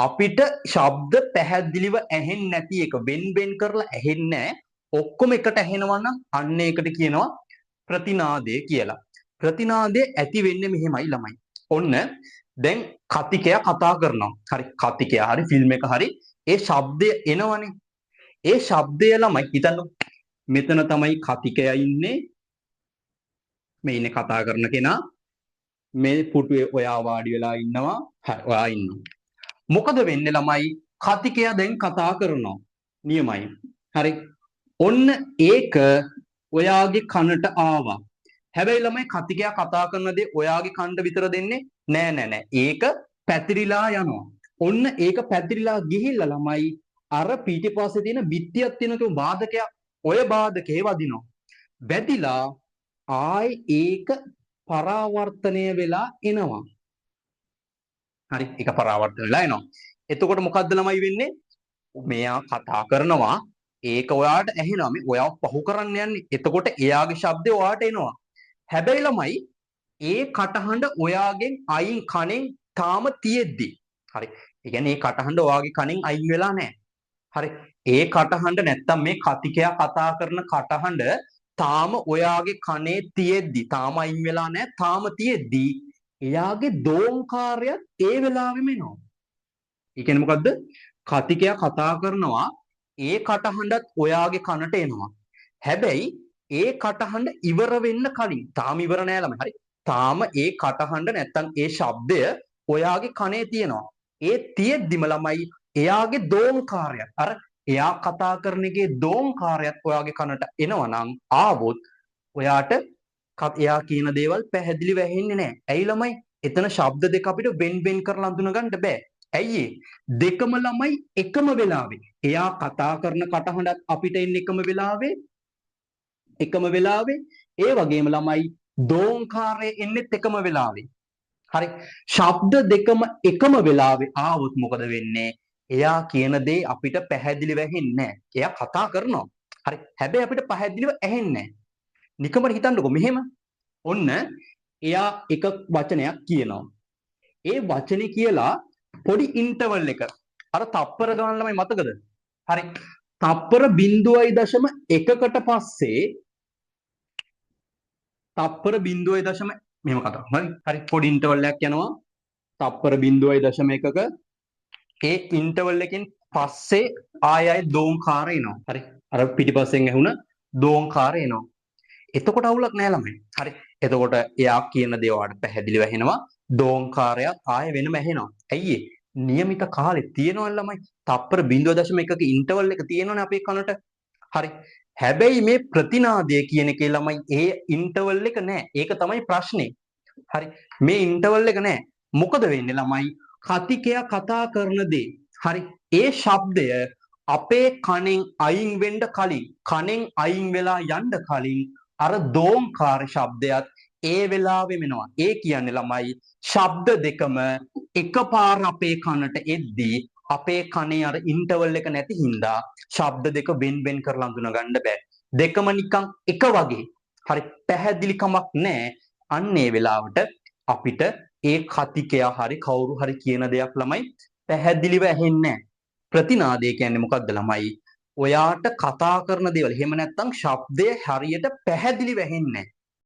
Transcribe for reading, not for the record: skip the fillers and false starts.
අපිට ශබ්ද පැහැදිලිව ඇහෙන්නේ නැති එක වෙන් කරලා ඇහෙන්නේ ඔක්කොම එකට ඇහෙනවා නම් අන්න ඒකට කියනවා ප්‍රතිනාදය කියලා. ප්‍රතිනාදය ඇති වෙන්නේ මෙහෙමයි ළමයි. ඔන්න දැන් කතිකයා කතා කරනවා. හරි කතිකයා හරි ෆිල්ම් එක හරි ඒ ශබ්දය එනවනේ. ඒ ශබ්දය ළමයි හිතන්න මෙතන තමයි කතිකයා ඉන්නේ. මේ ඉන්නේ කතා කරන කෙනා. මේ පුටුවේ ඔයා වාඩි වෙලා ඉන්නවා. හරි ඔයා ඉන්නවා. මොකද වෙන්නේ ළමයි කතිකයා දැන් කතා කරනවා. නියමයි. හරි. ඔන්න ඒක ඔයාගේ කනට ආවා. හැබැයි ළමයි කතිකයා කතා කරන දේ ඔයාගේ කනට විතර දෙන්නේ නෑ. ඒක පැතිරිලා යනවා. ඔන්න ඒක පැතිරිලා ගිහිල්ලා ළමයි අර පිටිපස්සේ තියෙන බිත්තියක් තියෙන බාධකයක් ඔය බාධකේ වදිනවා. වැදිලා ආයි ඒක පරාවර්තනය වෙලා එනවා. හරි ඒක පරාවර්තන වෙලා එනවා. එතකොට මොකද්ද ළමයි වෙන්නේ? මෙයා කතා කරනවා ඒක ඔයාට ඇහෙනවා. මේ ඔයාව පහු කරන්න යන්නේ. එතකොට එයාගේ ශබ්දය ඔයාට එනවා. හැබැයි ළමයි ඒ කටහඬ ඔයාගෙන් අයින් කණෙන් තාම තියෙද්දි. හරි. ඒ කියන්නේ ඒ කටහඬ ඔයාගේ කණෙන් අයින් වෙලා නැහැ. හරි. ඒ කටහඬ නැත්තම් මේ කතිකයා කතා කරන කටහඬ තාම ඔයාගේ කනේ තියෙද්දි තාම අයින් වෙලා නැහැ. තාම තියෙද්දි එයාගේ දෝංකාරයත් ඒ වෙලාවෙම එනවා. ඒ කියන්නේ මොකද්ද? කතිකයා කතා කරනවා ඒ කටහඬත් ඔයාගේ කනට එනවා. හැබැයි ඒ කටහඬ ඉවර වෙන්න කලින් තාම ඉවර නෑ ළමයි. හරි. තාම ඒ කටහඬ නැත්තම් ඒ ශබ්දය ඔයාගේ කනේ තියෙනවා. ඒ තියෙද්දිම ළමයි එයාගේ දෝංකාරයත් අර එයා කතා කරන එකේ දෝංකාරයත් ඔයාගේ කනට එනවා නම් ආවොත් ඔයාට එයා කියන දේවල් පැහැදිලිව ඇහෙන්නේ නැහැ. ඇයි ළමයි? එතන ශබ්ද දෙක අපිට වෙන් කරලා අඳුන ගන්න බෑ. ඇයි දෙකම ළමයි එකම වෙලාවේ. එයා කතා කරන කටහඬත් අපිට එන්නේ එකම වෙලාවේ. ඒ වගේම ළමයි දෝංකාරය එන්නේ එකම වෙලාවේ. හරි. ශබ්ද දෙකම එකම වෙලාවේ ආවොත් මොකද වෙන්නේ? එයා කියන දේ අපිට පැහැදිලිව ඇහෙන්නේ නැහැ. එයා කතා කරනවා. හරි. හැබැයි අපිට පැහැදිලිව ඇහෙන්නේ නැහැ. නිකමට හිතන්නකෝ මෙහෙම. ඔන්න එයා එක වචනයක් කියනවා. ඒ වචනේ කියලා පොඩි ඉන්ටර්වල් එක. අර තප්පර ගණන් ළමයි මතකද? හරි. තප්පර 0.1කට පස්සේ තප්පර 0.1 මෙහෙම කතා. හරි. පොඩි ඉන්ටර්වල් එකක් යනවා. තප්පර 0.1ක ඒ ඉන්ටර්වල් එකෙන් පස්සේ ආයයි දෝංකාර එනවා. හරි. අර පිටිපස්සෙන් ඇහුණ දෝංකාර එනවා. එතකොට අවුලක් නෑ ළමයි. හරි. එතකොට එයා කියන දේ ඔයාලට පැහැදිලිව ඇහෙනවා. දෝංකාරයක් ආය වෙනම ඇහෙනවා. ඇයි ඒ? નિયમિત කාලේ තියෙනවා ළමයි. තප්පර 0.1ක ඉන්ටර්වල් එක තියෙනවනේ අපේ කනට. හරි. හැබැයි මේ ප්‍රතිනාදය කියන එකේ ළමයි ඒ ඉන්ටර්වල් එක නෑ. ඒක තමයි ප්‍රශ්නේ. හරි. මේ ඉන්ටර්වල් එක නෑ. මොකද වෙන්නේ ළමයි? කතිකයා කතා කරන දේ. හරි. ඒ ශබ්දය අපේ කණෙන් අයින් වෙන්න කලින් කණෙන් අයින් වෙලා යන්න කලින් අර දෝංකාර ශබ්දයත් ඒ වෙලාවෙම එනවා. ඒ කියන්නේ ළමයි ශබ්ද දෙකම එකපාර අපේ කනට එද්දී අපේ කනේ අර ඉන්ටර්වල් එක නැති හින්දා ශබ්ද දෙක වෙන් කරලා අඳුන ගන්න බෑ. දෙකම නිකන් එක වගේ. හරි පැහැදිලිකමක් නැහැ. අන්න ඒ වෙලාවට අපිට ඒ කතිකයා හරි කවුරු හරි කියන දෙයක් ළමයි පැහැදිලිව ඇහෙන්නේ නැහැ. ප්‍රතිනාදය කියන්නේ මොකද්ද ළමයි? ඔයාට කතා කරන දේවල් එහෙම නැත්නම් ශබ්දය හරියට පැහැදිලිව ඇහෙන්නේ නැහැ.